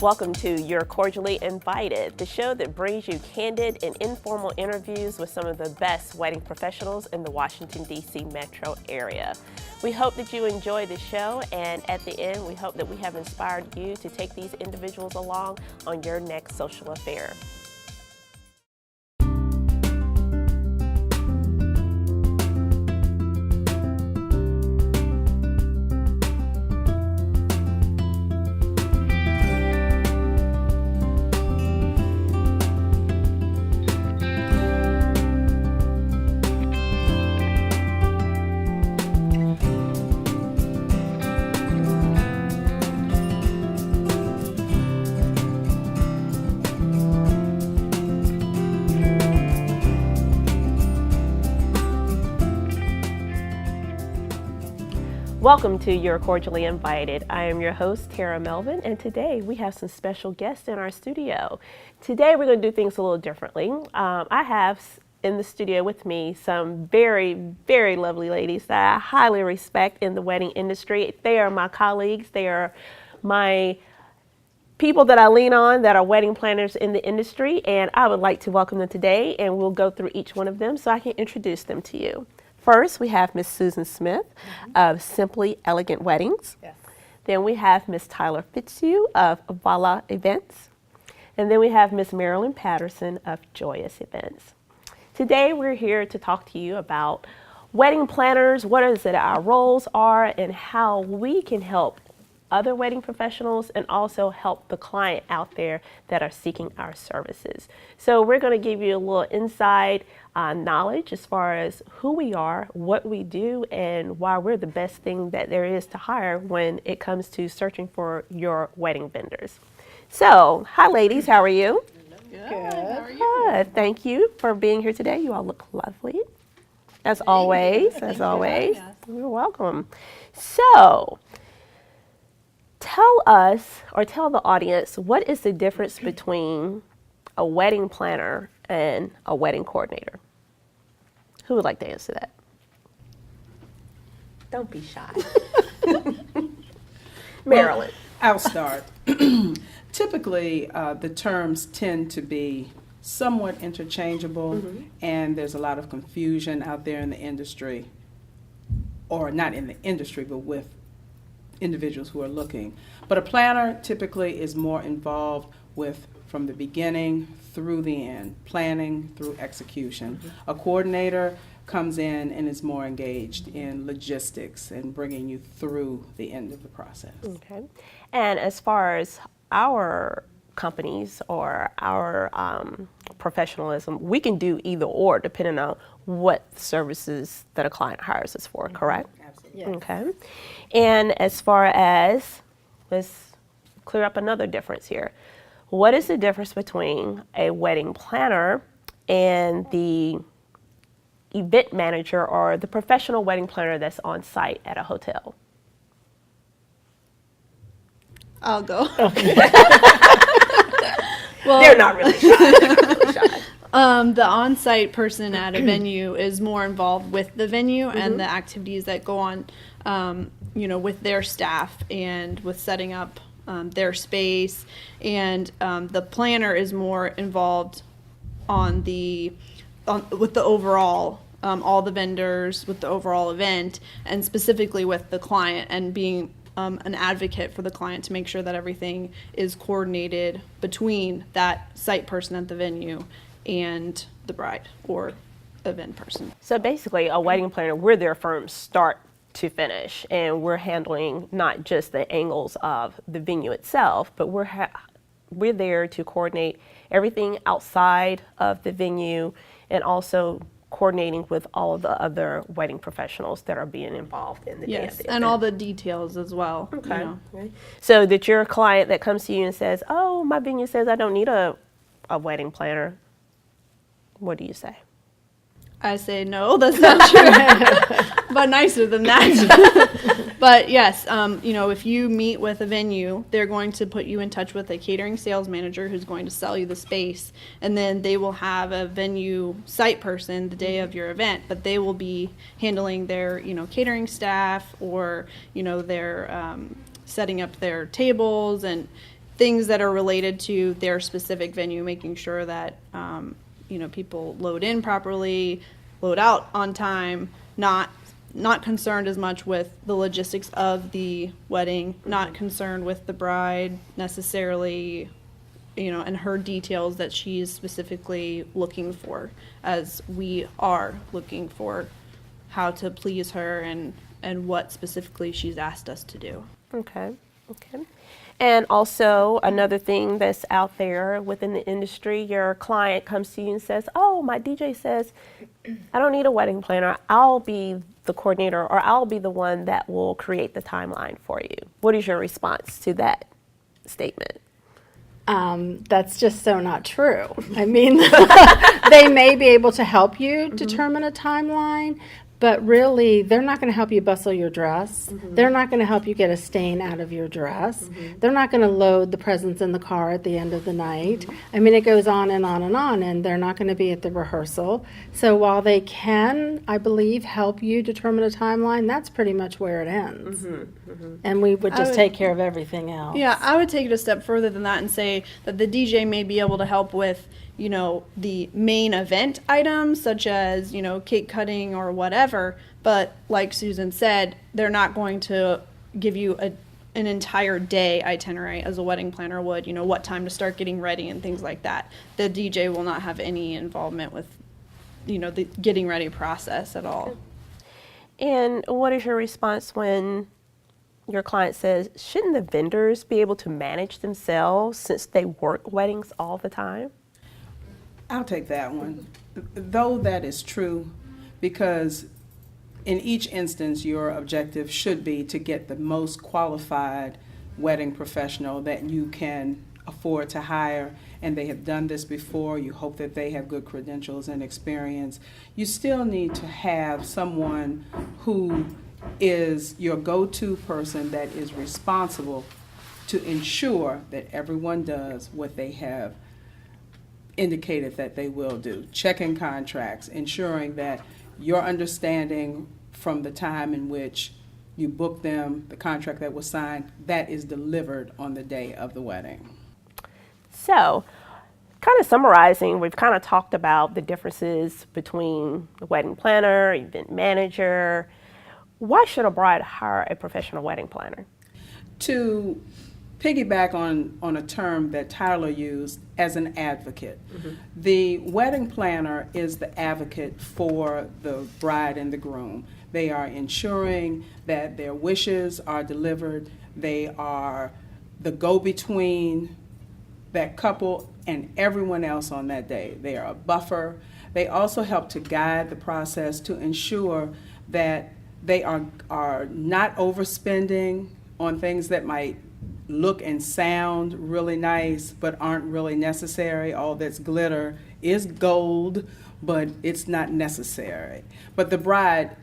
Welcome to You're Cordially Invited, the show that brings you candid and informal interviews with some of the best wedding professionals in the Washington, D.C. metro area. We hope that you enjoy the show, and at the end, we hope that we have inspired you to take these individuals along on your next social affair. Welcome to You're Cordially Invited. I am your host, Tara Melvin, and today we have some special guests in our studio. Today we're going to do things a little differently. I have in the studio with me some very, very lovely ladies that I highly respect in the wedding industry. They are my colleagues. They are my people that I lean on that are wedding planners in the industry, and I would like to welcome them today, and we'll go through each one of them so I can introduce them to you. First, we have Miss Susan Smith of Simply Elegant Weddings. Yes. Then we have Miss Tyler Fitzhugh of Voila Events. And then we have Miss Marilyn Patterson of Joyous Events. Today, we're here to talk to you about wedding planners, what is it our roles are, and how we can help other wedding professionals and also help the client out there that are seeking our services. So we're going to give you a little inside knowledge as far as who we are, what we do, and why we're the best thing that there is to hire when it comes to searching for your wedding vendors. So, hi ladies, how are you? Good. How are you? Good. Thank you for being here today. You all look lovely, as always. As always, you're welcome. So, tell us, or tell the audience, what is the difference between a wedding planner and a wedding coordinator? Who would like to answer that? Don't be shy. Marilyn. Well, I'll start. Typically, the terms tend to be somewhat interchangeable, and there's a lot of confusion out there in the industry, or not in the industry, but with individuals who are looking. But a planner typically is more involved with from the beginning through the end, planning through execution. A coordinator comes in and is more engaged in logistics and bringing you through the end of the process. Okay. And as far as our companies or our professionalism, we can do either or depending on what services that a client hires us for, correct? Absolutely. Yes. Okay. And as far as, let's clear up another difference here. What is the difference between a wedding planner and the event manager or the professional wedding planner that's on site at a hotel? I'll go. Okay. Well, They're not really shy. the on-site person at a venue is more involved with the venue and the activities that go on, with their staff and with setting up their space. And the planner is more involved with the overall, all the vendors, with the overall event, and specifically with the client, and being an advocate for the client to make sure that everything is coordinated between that site person at the venue and the bride or event person. So basically, a wedding planner, we're their firm start to finish, and we're handling not just the angles of the venue itself, but we're there to coordinate everything outside of the venue and also coordinating with all of the other wedding professionals that are being involved in the day of the event. And all the details as well. Okay. So that your client that comes to you and says, oh, my venue says I don't need a wedding planner, what do you say? I say, no, that's not true. But nicer than that. But yes, if you meet with a venue, they're going to put you in touch with a catering sales manager who's going to sell you the space. And then they will have a venue site person the day of your event, but they will be handling their, catering staff or, their setting up their tables and things that are related to their specific venue, making sure that people load in properly, load out on time, not concerned as much with the logistics of the wedding, not concerned with the bride necessarily, and her details that she's specifically looking for, as we are looking for how to please her and what specifically she's asked us to do. Okay. And also another thing that's out there within the industry, your client comes to you and says, oh, my DJ says I don't need a wedding planner. I'll be the coordinator, or I'll be the one that will create the timeline for you. What is your response to that statement? That's just so not true. I mean, they may be able to help you determine a timeline, but really, they're not going to help you bustle your dress. They're not going to help you get a stain out of your dress. They're not going to load the presents in the car at the end of the night. I mean, it goes on and on and on, and they're not going to be at the rehearsal. So while they can, I believe, help you determine a timeline, that's pretty much where it ends. And we would just take care of everything else. Yeah, I would take it a step further than that and say that the DJ may be able to help with, the main event items, such as, cake cutting or whatever. But like Susan said, they're not going to give you an entire day itinerary as a wedding planner would, what time to start getting ready and things like that. The DJ will not have any involvement with, the getting ready process at all. And what is your response when your client says, shouldn't the vendors be able to manage themselves since they work weddings all the time? I'll take that one. Though that is true, because in each instance, your objective should be to get the most qualified wedding professional that you can afford to hire, and they have done this before. You hope that they have good credentials and experience. You still need to have someone who is your go-to person that is responsible to ensure that everyone does what they have indicated that they will do. Checking contracts, ensuring that your understanding from the time in which you book them, the contract that was signed, that is delivered on the day of the wedding. So, kind of summarizing, we've kind of talked about the differences between the wedding planner, event manager. Why should a bride hire a professional wedding planner? To piggyback on a term that Tyler used, as an advocate. The wedding planner is the advocate for the bride and the groom. They are ensuring that their wishes are delivered. They are the go-between that couple and everyone else on that day. They are a buffer. They also help to guide the process to ensure that they are not overspending on things that might look and sound really nice but aren't really necessary. All that's glitter is gold, but it's not necessary. But the bride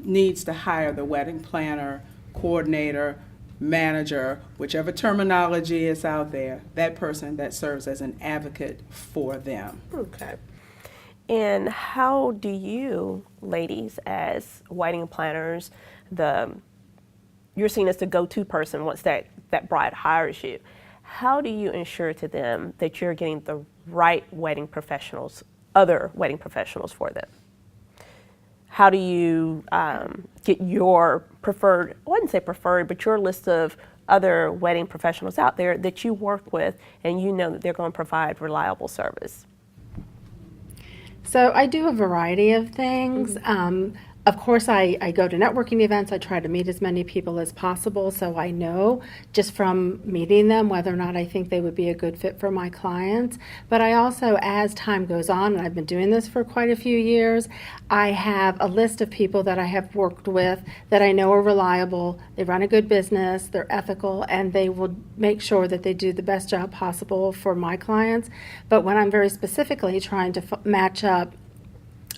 needs to hire the wedding planner, coordinator, manager, whichever terminology is out there, that person that serves as an advocate for them. Okay. And how do you, ladies, as wedding planners, you're seen as the go-to person once that bride hires you. How do you ensure to them that you're getting the right wedding professionals, other wedding professionals for them? How do you get your preferred, I wouldn't say preferred, but your list of other wedding professionals out there that you work with and you know that they're going to provide reliable service? So I do a variety of things. Of course, I go to networking events. I try to meet as many people as possible, so I know just from meeting them whether or not I think they would be a good fit for my clients. But I also, as time goes on, and I've been doing this for quite a few years, I have a list of people that I have worked with that I know are reliable. They run a good business, they're ethical, and they will make sure that they do the best job possible for my clients. But when I'm very specifically trying to match up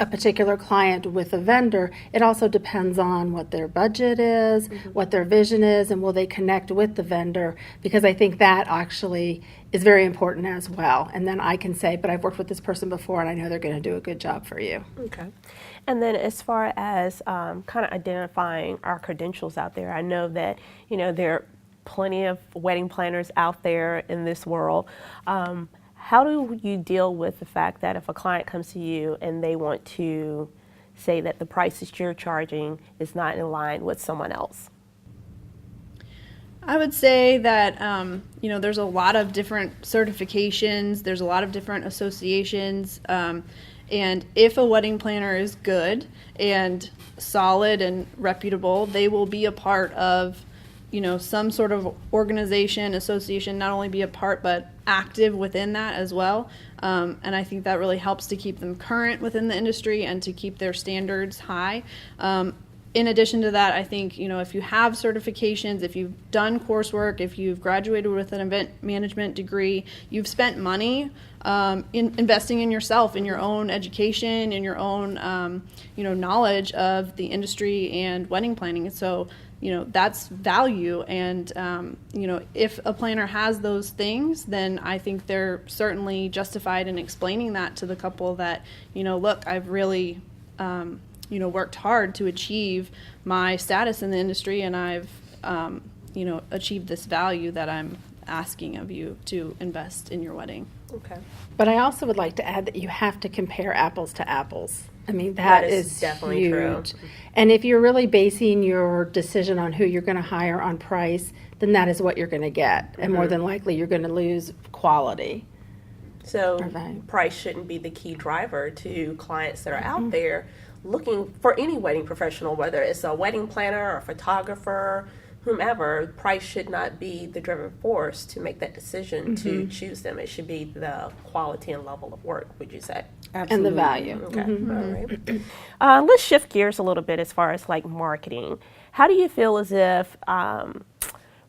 a particular client with a vendor, it also depends on what their budget is, what their vision is, and will they connect with the vendor, because I think that actually is very important as well. And then I can say, but I've worked with this person before and I know they're going to do a good job for you. Okay. And then as far as kind of identifying our credentials out there, I know that, there plenty of wedding planners out there in this world. How do you deal with the fact that if a client comes to you and they want to say that the price that you're charging is not in line with someone else? I would say that, there's a lot of different certifications, there's a lot of different associations, and if a wedding planner is good and solid and reputable, they will be a part of, some sort of organization, association, not only be a part, but active within that as well. And I think that really helps to keep them current within the industry and to keep their standards high. In addition to that, I think, if you have certifications, if you've done coursework, if you've graduated with an event management degree, you've spent money in investing in yourself, in your own education, in your own, knowledge of the industry and wedding planning. So, that's value. And, if a planner has those things, then I think they're certainly justified in explaining that to the couple that, look, I've really worked hard to achieve my status in the industry, and I've, achieved this value that I'm asking of you to invest in your wedding. Okay. But I also would like to add that you have to compare apples to apples. I mean, That that is is definitely huge. true. And if you're really basing your decision on who you're going to hire on price, then that is what you're going to get. And more than likely, you're going to lose quality. So Right. price shouldn't be the key driver to clients that are out there looking for any wedding professional, whether it's a wedding planner or a photographer, whomever. Price should not be the driving force to make that decision to choose them. It should be the quality and level of work, would you say? Absolutely. And the value. Okay, all right. Let's shift gears a little bit as far as like marketing. How do you feel as if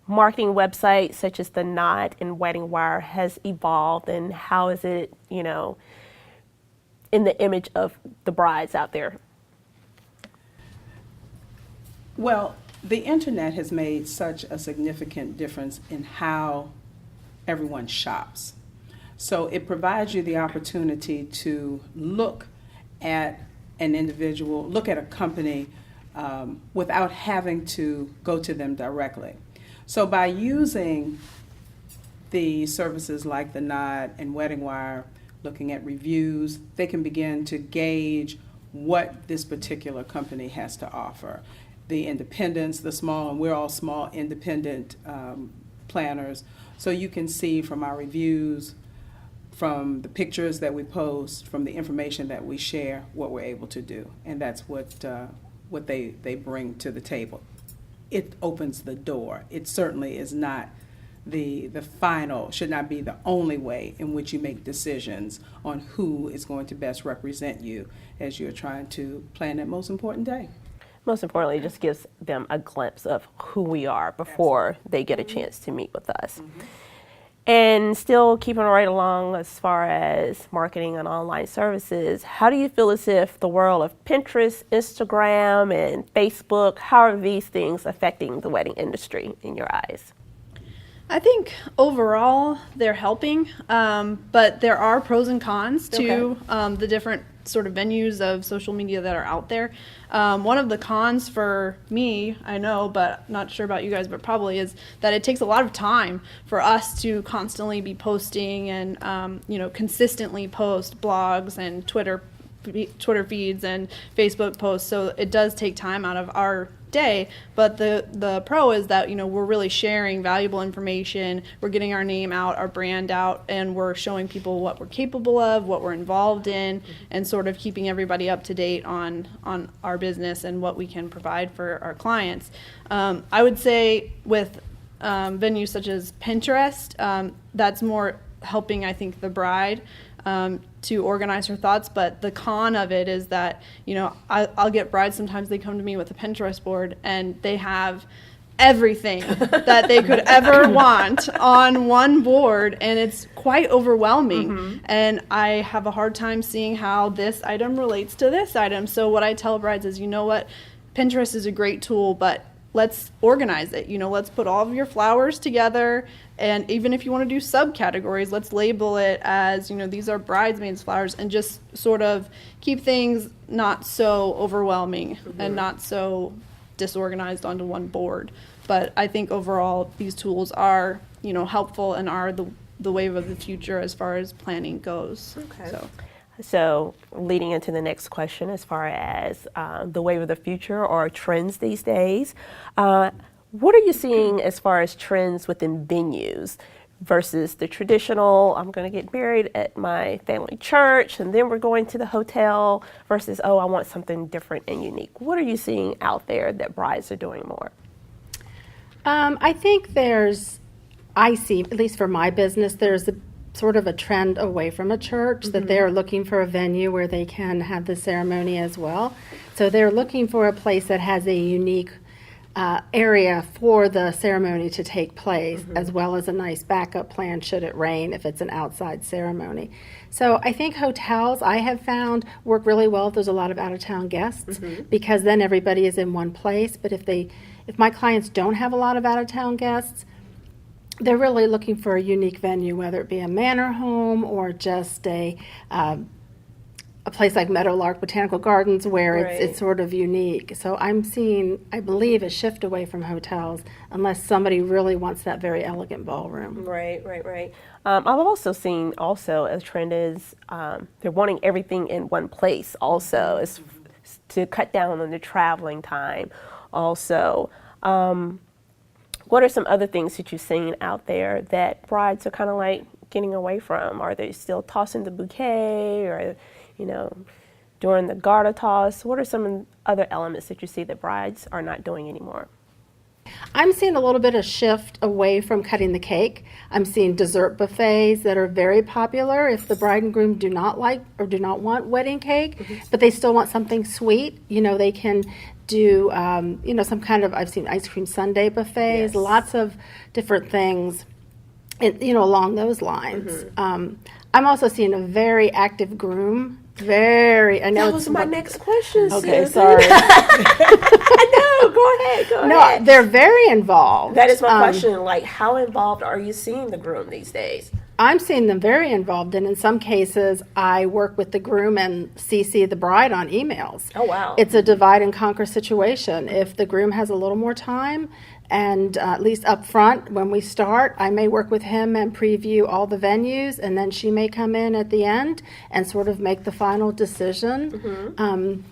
marketing websites such as The Knot and Wedding Wire has evolved, and how is it, in the image of the brides out there? Well, the internet has made such a significant difference in how everyone shops. So it provides you the opportunity to look at an individual, look at a company without having to go to them directly. So by using the services like The Knot and Wedding Wire, looking at reviews, they can begin to gauge what this particular company has to offer. The independents, the small, and we're all small independent planners, so you can see from our reviews, from the pictures that we post, from the information that we share, what we're able to do. And that's what they bring to the table. It opens the door. It certainly is not the final, should not be the only way in which you make decisions on who is going to best represent you as you're trying to plan that most important day. Most importantly, it just gives them a glimpse of who we are before they get a chance to meet with us. And still keeping right along as far as marketing and online services, how do you feel as if the world of Pinterest, Instagram, and Facebook, how are these things affecting the wedding industry in your eyes? I think overall they're helping, but there are pros and cons to the different sort of venues of social media that are out there. One of the cons for me, I know, but not sure about you guys, but probably is that it takes a lot of time for us to constantly be posting and, consistently post blogs and Twitter feeds and Facebook posts. So it does take time out of our day, but the pro is that we're really sharing valuable information, we're getting our name out, our brand out, and we're showing people what we're capable of, what we're involved in, and sort of keeping everybody up to date on our business and what we can provide for our clients. I would say with venues such as Pinterest, that's more helping, I think, the bride to organize her thoughts, but the con of it is that, I'll get brides, sometimes they come to me with a Pinterest board and they have everything that they could ever want on one board, and it's quite overwhelming. And I have a hard time seeing how this item relates to this item. So what I tell brides is, Pinterest is a great tool, but let's organize it. Let's put all of your flowers together, and even if you want to do subcategories, let's label it as, these are bridesmaids flowers, and just sort of keep things not so overwhelming and not so disorganized onto one board. But I think overall these tools are, helpful and are the wave of the future as far as planning goes. Okay. So leading into the next question, as far as the wave of the future or trends these days, what are you seeing as far as trends within venues versus the traditional, I'm going to get married at my family church and then we're going to the hotel, versus, oh, I want something different and unique? What are you seeing out there that brides are doing more? I think I see, at least for my business, there's a sort of a trend away from a church, that they're looking for a venue where they can have the ceremony as well. So they're looking for a place that has a unique area for the ceremony to take place, as well as a nice backup plan should it rain if it's an outside ceremony. So I think hotels, I have found, work really well if there's a lot of out-of-town guests, because then everybody is in one place. But if my clients don't have a lot of out-of-town guests, they're really looking for a unique venue, whether it be a manor home or just a place like Meadowlark Botanical Gardens, where it's sort of unique. So I'm seeing, I believe, a shift away from hotels, unless somebody really wants that very elegant ballroom. Right. I've also seen a trend is they're wanting everything in one place also, is to cut down on the traveling time also. What are some other things that you've seen out there that brides are kind of like getting away from? Are they still tossing the bouquet, or, during the garter toss? What are some other elements that you see that brides are not doing anymore? I'm seeing a little bit of shift away from cutting the cake. I'm seeing dessert buffets that are very popular if the bride and groom do not like or do not want wedding cake, but they still want something sweet. They can do, some kind of, I've seen ice cream sundae buffets, lots of different things, along those lines. I'm also seeing a very active groom. I know that was my next question. Okay, Susan. sorry. No, go ahead. No, they're very involved. That is my question. Like, how involved are you seeing the groom these days? I'm seeing them very involved, and in some cases, I work with the groom and CC the bride on emails. Oh, wow. It's a divide and conquer situation. If the groom has a little more time, and at least up front when we start, I may work with him and preview all the venues, and then she may come in at the end and sort of make the final decision.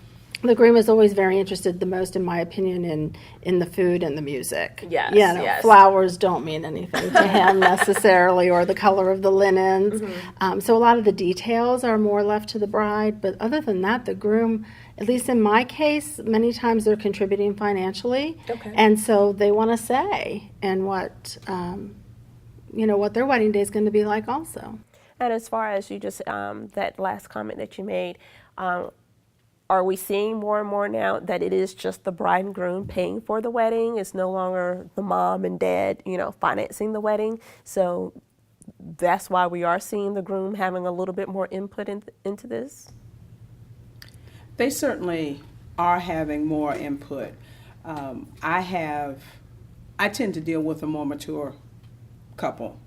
The groom is always very interested, the most, in my opinion, in the food and the music. Yes. Flowers don't mean anything to him necessarily, or the color of the linens. So a lot of the details are more left to the bride. But other than that, the groom, at least in my case, many times they're contributing financially. Okay. And so they want to say and what their wedding day is going to be like also. And as far as you just, that last comment that you made, are we seeing more and more now that it is just the bride and groom paying for the wedding? It's no longer the mom and dad, financing the wedding. So that's why we are seeing the groom having a little bit more input into this? They certainly are having more input. I tend to deal with a more mature couple.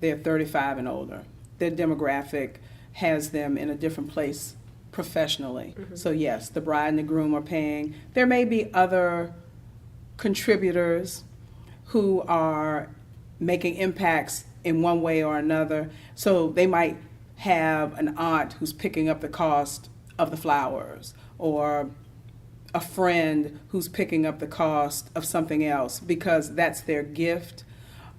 They're 35 and older. Their demographic has them in a different place professionally. So yes, the bride and the groom are paying. There may be other contributors who are making impacts in one way or another. So they might have an aunt who's picking up the cost of the flowers, or a friend who's picking up the cost of something else because that's their gift.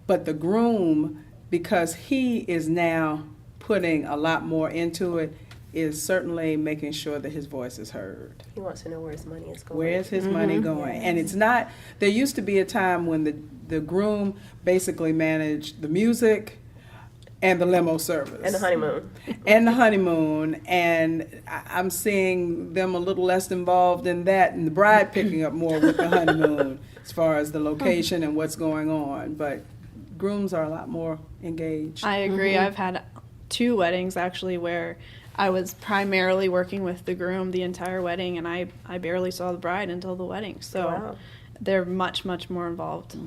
But the groom, because he is now putting a lot more into it, is certainly making sure that his voice is heard. He wants to know where his money is going. Where is his money going? And it's not, there used to be a time when the groom basically managed the music and the limo service. And the honeymoon. And I'm seeing them a little less involved in that, and the bride picking up more with the honeymoon as far as the location and what's going on. But grooms are a lot more engaged. I agree. I've had 2 weddings actually where I was primarily working with the groom the entire wedding, and I barely saw the bride until the wedding. So Wow. They're much, much more involved.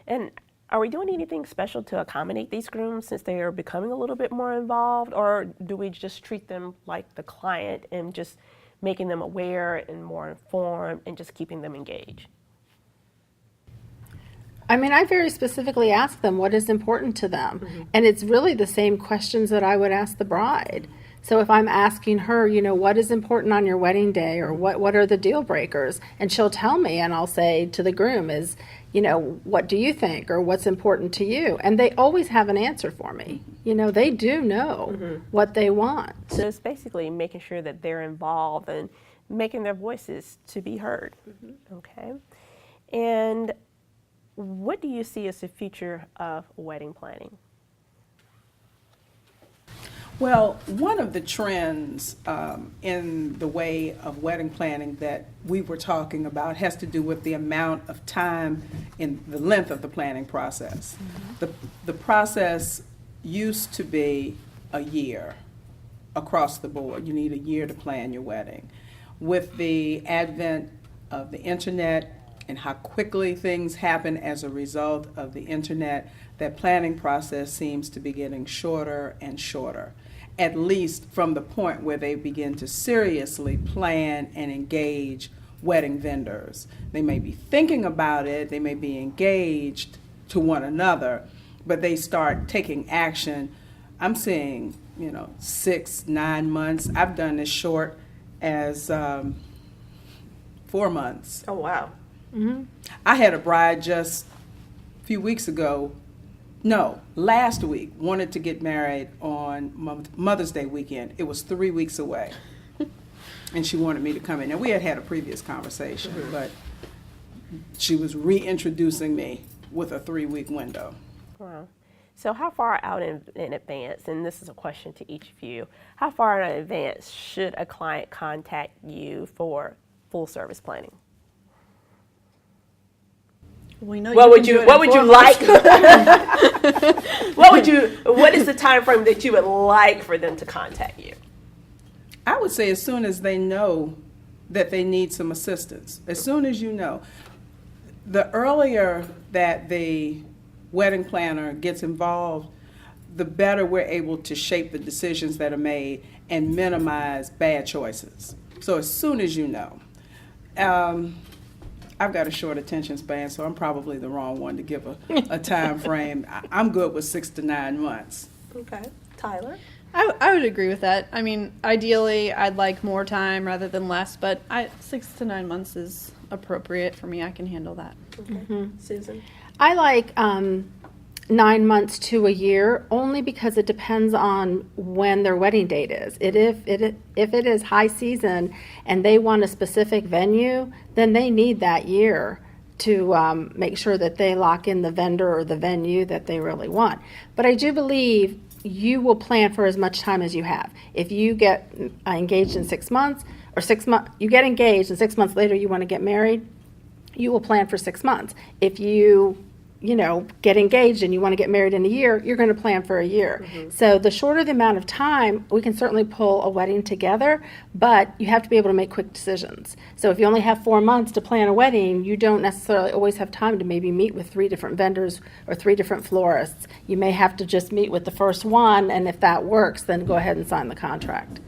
And are we doing anything special to accommodate these grooms since they are becoming a little bit more involved, or do we just treat them like the client and just making them aware and more informed and just keeping them engaged? I mean, I very specifically ask them what is important to them. And it's really the same questions that I would ask the bride. So if I'm asking her, what is important on your wedding day, or what are the deal breakers? And she'll tell me, and I'll say to the groom is, what do you think, or what's important to you? And they always have an answer for me. They do know what they want. So it's basically making sure that they're involved and making their voices to be heard. Okay. And what do you see as the future of wedding planning? Well, one of the trends in the way of wedding planning that we were talking about has to do with the amount of time in the length of the planning process. The process used to be a year across the board. You need a year to plan your wedding. With the advent of the internet and how quickly things happen as a result of the internet, that planning process seems to be getting shorter and shorter, at least from the point where they begin to seriously plan and engage wedding vendors. They may be thinking about it, they may be engaged to one another, but they start taking action. I'm seeing, 6-9 months. I've done as short as 4 months. Oh, wow. I had a bride just a few weeks ago, last week, wanted to get married on Mother's Day weekend. It was 3 weeks away. And she wanted me to come in. And we had a previous conversation, but she was reintroducing me with a 3-week window. Wow. So how far out in advance, and this is a question to each of you, how far in advance should a client contact you for full service planning? We know What would you you like? What is the time frame that you would like for them to contact you? I would say as soon as they know that they need some assistance. As soon as you know. The earlier that the wedding planner gets involved, the better we're able to shape the decisions that are made and minimize bad choices. So as soon as you know. I've got a short attention span, so I'm probably the wrong one to give a time frame. I'm good with 6 to 9 months. Okay. Tyler? I would agree with that. I mean, ideally, I'd like more time rather than less, but 6 to 9 months is appropriate for me. I can handle that. Okay. Susan? I like 9 months to a year, only because it depends on when their wedding date is. If it is high season and they want a specific venue, then they need that year to make sure that they lock in the vendor or the venue that they really want. But I do believe you will plan for as much time as you have. If you get engaged in 6 months, or 6 months, you get engaged and 6 months later you want to get married, you will plan for 6 months. If you get engaged and you want to get married in a year, you're going to plan for a year. So the shorter the amount of time, we can certainly pull a wedding together, but you have to be able to make quick decisions. So if you only have 4 months to plan a wedding, you don't necessarily always have time to maybe meet with 3 different vendors or 3 different florists. You may have to just meet with the first one, and if that works, then go ahead and sign the contract.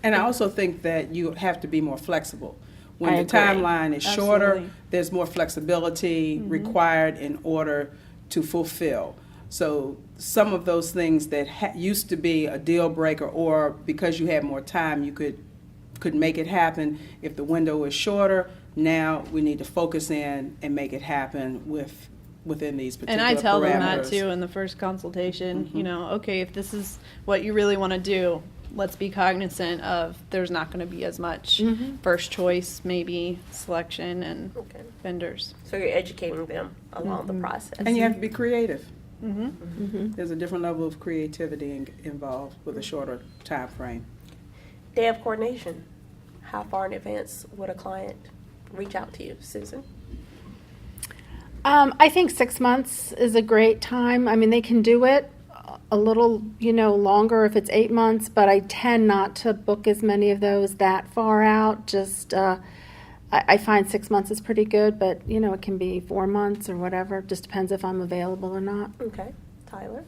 And I also think that you have to be more flexible. When I the agree. timeline is shorter, Absolutely. there's more flexibility required in order to fulfill. So some of those things that used to be a deal breaker, or because you had more time, you could make it happen. If the window is shorter, now we need to focus in and make it happen within these particular parameters. And I tell them that too in the first consultation, okay, if this is what you really want to do, let's be cognizant of there's not going to be as much first choice, maybe, selection and vendors. So you're educating them along the process. And you have to be creative. There's a different level of creativity involved with a shorter time frame. Day of coordination. How far in advance would a client reach out to you, Susan? I think 6 months is a great time. I mean, they can do it a little, longer if it's 8 months, but I tend not to book as many of those that far out. Just, I find 6 months is pretty good, but, it can be 4 months or whatever. Just depends if I'm available or not. Okay. Tyler?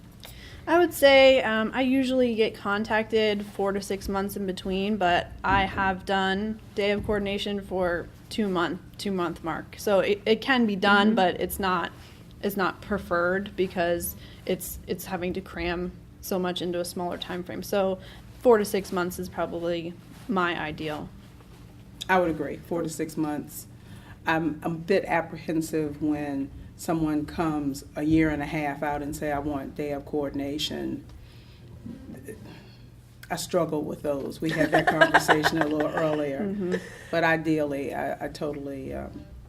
I would say I usually get contacted 4 to 6 months in between, but I have done day of coordination for 2 month mark. So it can be done, but it's not is not preferred because it's having to cram so much into a smaller time frame. So 4 to 6 months is probably my ideal. I would agree, 4 to 6 months. I'm a bit apprehensive when someone comes a year and a half out and say, I want day of coordination. I struggle with those. We had that conversation a little earlier. But ideally, I totally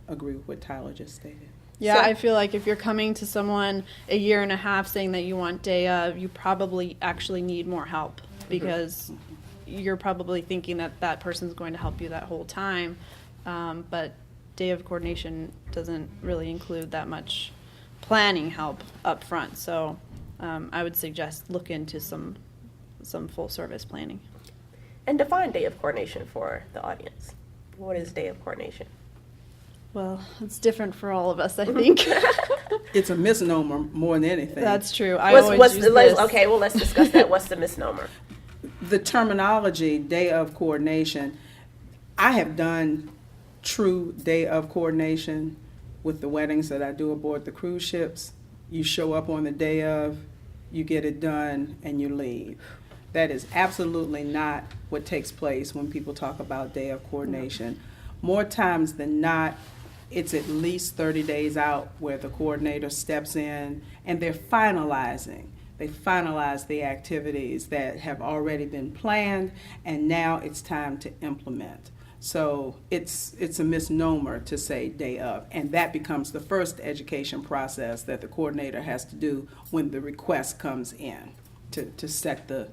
agree with what Tyler just stated. Yeah, So- I feel like if you're coming to someone a year and a half saying that you want day of, you probably actually need more help because you're probably thinking that that person's going to help you that whole time. But day of coordination doesn't really include that much planning help up front. So I would suggest look into some full service planning. And define day of coordination for the audience. What is day of coordination? Well, it's different for all of us, I think. It's a misnomer more than anything. That's true. I always use this. Okay, well, let's discuss that. What's the misnomer? The terminology, day of coordination, I have done true day of coordination with the weddings that I do aboard the cruise ships. You show up on the day of, you get it done, and you leave. That is absolutely not what takes place when people talk about day of coordination. More times than not, it's at least 30 days out where the coordinator steps in and they're finalizing. They finalize the activities that have already been planned, and now it's time to implement. So it's a misnomer to say day of, and that becomes the first education process that the coordinator has to do when the request comes in to set the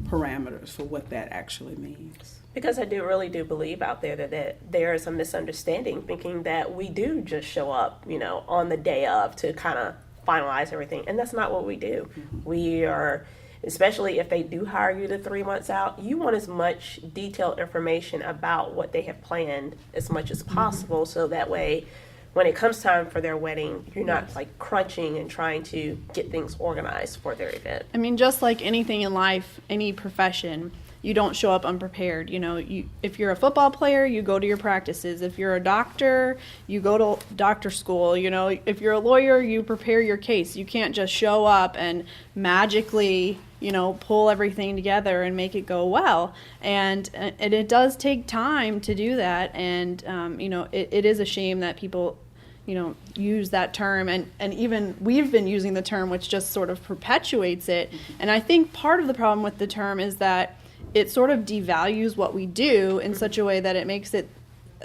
parameters for what that actually means. Because I really do believe out there that there is a misunderstanding thinking that we do just show up, on the day of to kind of finalize everything. And that's not what we do. We are, especially if they do hire you to 3 months out, you want as much detailed information about what they have planned as much as possible. So that way, when it comes time for their wedding, you're not like crunching and trying to get things organized for their event. I mean, just like anything in life, any profession, you don't show up unprepared. If you're a football player, you go to your practices. If you're a doctor, you go to doctor school. If you're a lawyer, you prepare your case. You can't just show up and magically, pull everything together and make it go well. And it does take time to do that. And, it is a shame that people use that term, and even we've been using the term, which just sort of perpetuates it. And I think part of the problem with the term is that it sort of devalues what we do in such a way that it makes it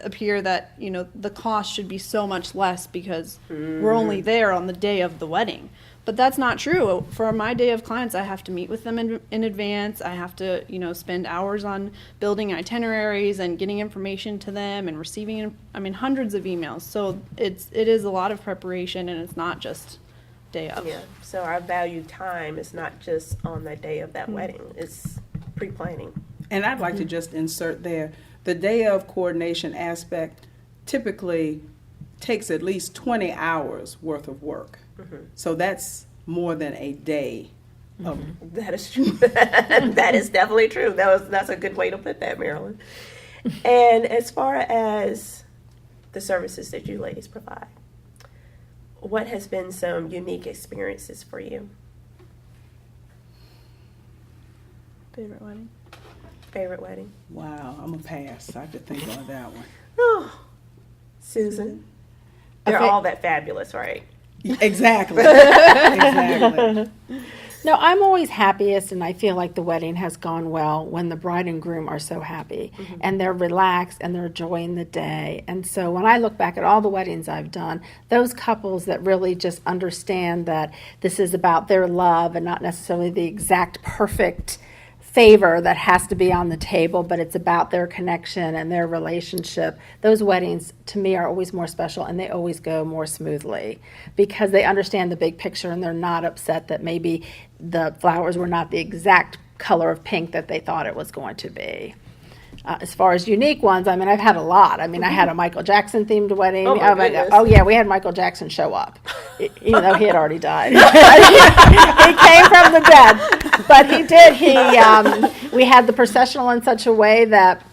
appear that the cost should be so much less because we're only there on the day of the wedding. But that's not true. For my day of clients, I have to meet with them in advance. I have to, spend hours on building itineraries and getting information to them and receiving, hundreds of emails. So it is a lot of preparation, and it's not just day of. Yeah. So our value time is not just on the day of that wedding. It's pre-planning. And I'd like to just insert there, the day of coordination aspect typically takes at least 20 hours worth of work. So that's more than a day of. That is true. That is definitely true. That's a good way to put that, Marilyn. And as far as the services that you ladies provide, what has been some unique experiences for you? Favorite wedding? Favorite wedding? Wow, I'm a pass. I have to think on that one. Oh, Susan. They're all that fabulous, right? Exactly. Exactly. No, I'm always happiest, and I feel like the wedding has gone well when the bride and groom are so happy and they're relaxed and they're enjoying the day. And so when I look back at all the weddings I've done, those couples that really just understand that this is about their love and not necessarily the exact perfect favor that has to be on the table, but it's about their connection and their relationship. Those weddings, to me, are always more special, and they always go more smoothly because they understand the big picture and they're not upset that maybe the flowers were not the exact color of pink that they thought it was going to be. As far as unique ones, I've had a lot. I had a Michael Jackson themed wedding. Oh my goodness. Oh yeah, we had Michael Jackson show up, even though he had already died. He came from the dead, but he did. We had the processional in such a way that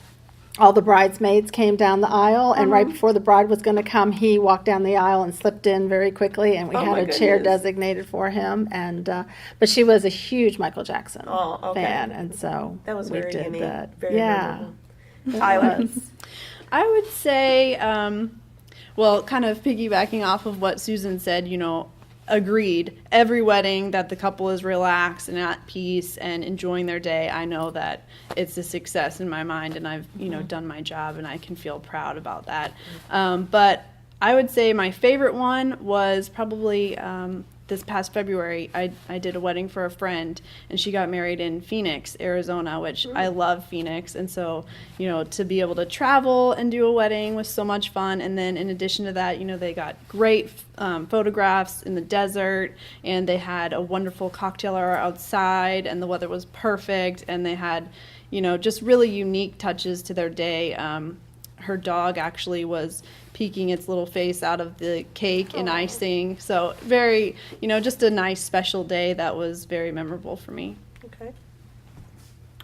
all the bridesmaids came down the aisle, and right before the bride was going to come, he walked down the aisle and slipped in very quickly, and we Oh, had my a chair goodness. designated for him. And but she was a huge Michael Jackson Oh, okay. fan, and so That was we very did unique. that. Very Yeah, memorable. it Tyler? was. I would say, well, kind of piggybacking off of what Susan said, agreed. Every wedding that the couple is relaxed and at peace and enjoying their day, I know that it's a success in my mind, and I've, done my job, and I can feel proud about that. But I would say my favorite one was probably this past February. I did a wedding for a friend, and she got married in Phoenix, Arizona, which I love Phoenix. And so, to be able to travel and do a wedding was so much fun. And then in addition to that, they got great photographs in the desert, and they had a wonderful cocktail hour outside, and the weather was perfect, and they had, just really unique touches to their day. Her dog actually was peeking its little face out of the cake and icing. So very, just a nice special day that was very memorable for me. Okay.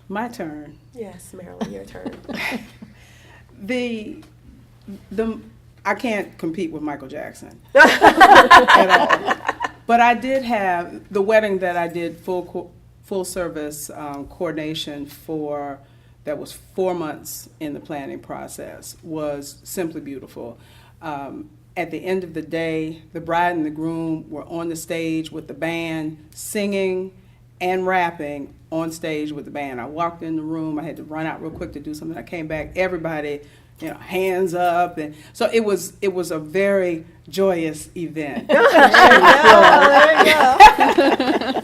My turn. Yes, Marilyn, your turn. The I can't compete with Michael Jackson at all. But I did have the wedding that I did full service coordination for. That was 4 months in the planning process, was simply beautiful. At the end of the day, the bride and the groom were on the stage with the band, singing and rapping on stage with the band. I walked in the room, I had to run out real quick to do something. I came back, everybody, hands up, and so it was a very joyous event. There you go.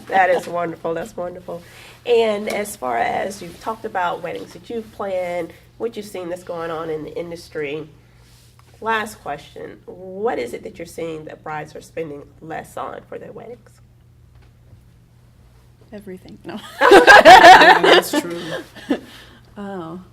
That is wonderful. That's wonderful. And as far as you've talked about weddings that you've planned, what you've seen that's going on in the industry, last question, what is it that you're seeing that brides are spending less on for their weddings? Everything. No. That's true. Oh.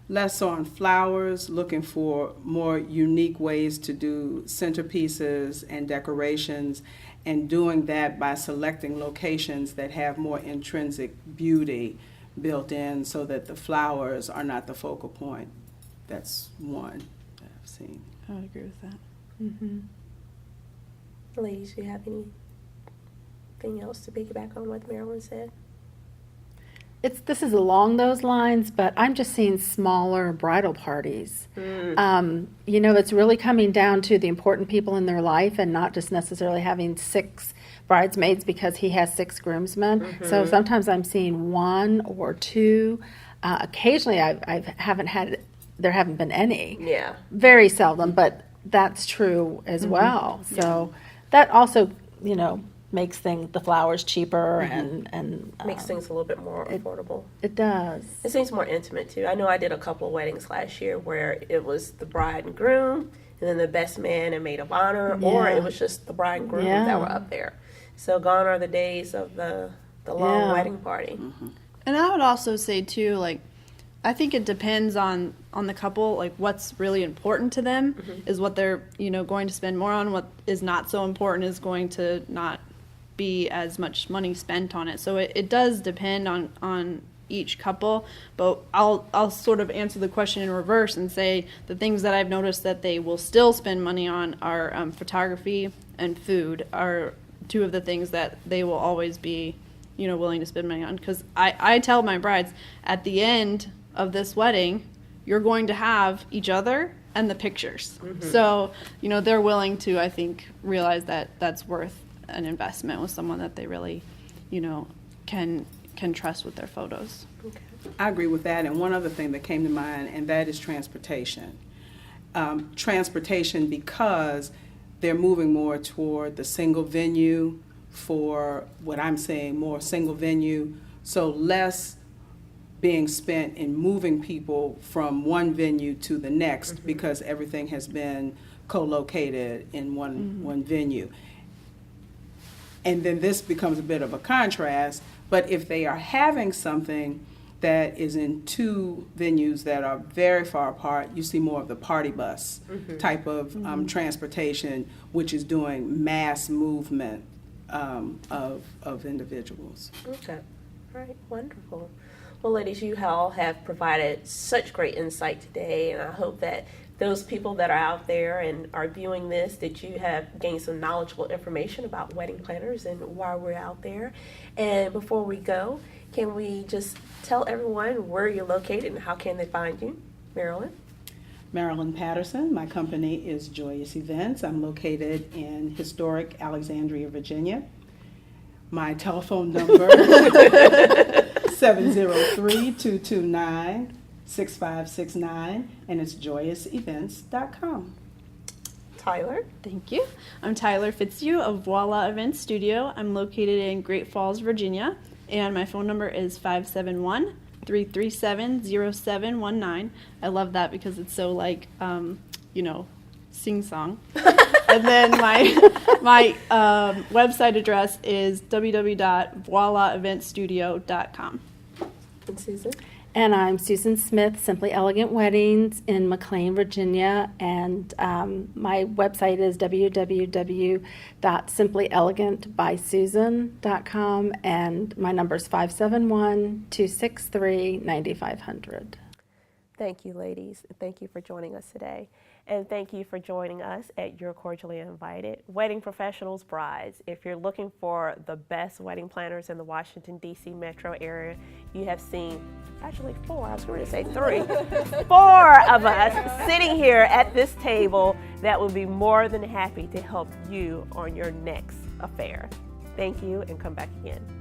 Less on flowers, looking for more unique ways to do centerpieces and decorations, and doing that by selecting locations that have more intrinsic beauty built in so that the flowers are not the focal point. That's one that I've seen. I would agree with that. Mm-hmm. Ladies, do you have anything else to piggyback on what Marilyn said? This is along those lines, but I'm just seeing smaller bridal parties. It's really coming down to the important people in their life, and not just necessarily having 6 bridesmaids because he has 6 groomsmen. So sometimes I'm seeing 1 or 2. Occasionally, there haven't been any. Yeah. Very seldom, but that's true as well. So that also, makes the flowers cheaper and Makes things a little bit more affordable. it does. It seems more intimate too. I know I did a couple of weddings last year where it was the bride and groom, and then the best man and maid of honor, or Yeah. it was just the bride and groom Yeah. that were up there. So gone are the days of the long Yeah. wedding party. And I would also say too, I think it depends on the couple, what's really important to them is what they're, going to spend more on. What is not so important is going to not be as much money spent on it. So it does depend on each couple, but I'll sort of answer the question in reverse and say the things that I've noticed that they will still spend money on are photography and food are 2 of the things that they will always be, willing to spend money on. Because I tell my brides, at the end of this wedding, you're going to have each other and the pictures. So, they're willing to, I think, realize that that's worth an investment with someone that they really, can trust with their photos. Okay. I agree with that. And one other thing that came to mind, and that is transportation. Transportation, because they're moving more toward the single venue for what I'm saying, more single venue. So less being spent in moving people from one venue to the next because everything has been co-located in one venue. And then this becomes a bit of a contrast, but if they are having something that is in 2 venues that are very far apart, you see more of the party bus type of transportation, which is doing mass movement of individuals. Okay. right, wonderful. Well, ladies, you all have provided such great insight today, and I hope that those people that are out there and are viewing this, that you have gained some knowledgeable information about wedding planners and why we're out there. And before we go, can we just tell everyone where you're located and how can they find you? Marilyn? Marilyn Patterson. My company is Joyous Events. I'm located in historic Alexandria, Virginia. My telephone number 703-229-6569, and it's joyousevents.com. Tyler? Thank you. I'm Tyler Fitzhugh of Voila Event Studio. I'm located in Great Falls, Virginia, and my phone number is 571-337-0719. I love that because it's so like, sing-song. And then my website address is www.voilaeventstudio.com. And Susan? And I'm Susan Smith, Simply Elegant Weddings in McLean, Virginia, and my website is www.simplyelegantbysusan.com, and my number is 571-263-9500. Thank you, ladies. Thank you for joining us today. And thank you for joining us at You're Cordially Invited. Wedding professionals, brides, if you're looking for the best wedding planners in the Washington, D.C. metro area, you have seen actually 4, I was going to say 3, 4 of us sitting here at this table that will be more than happy to help you on your next affair. Thank you, and come back again.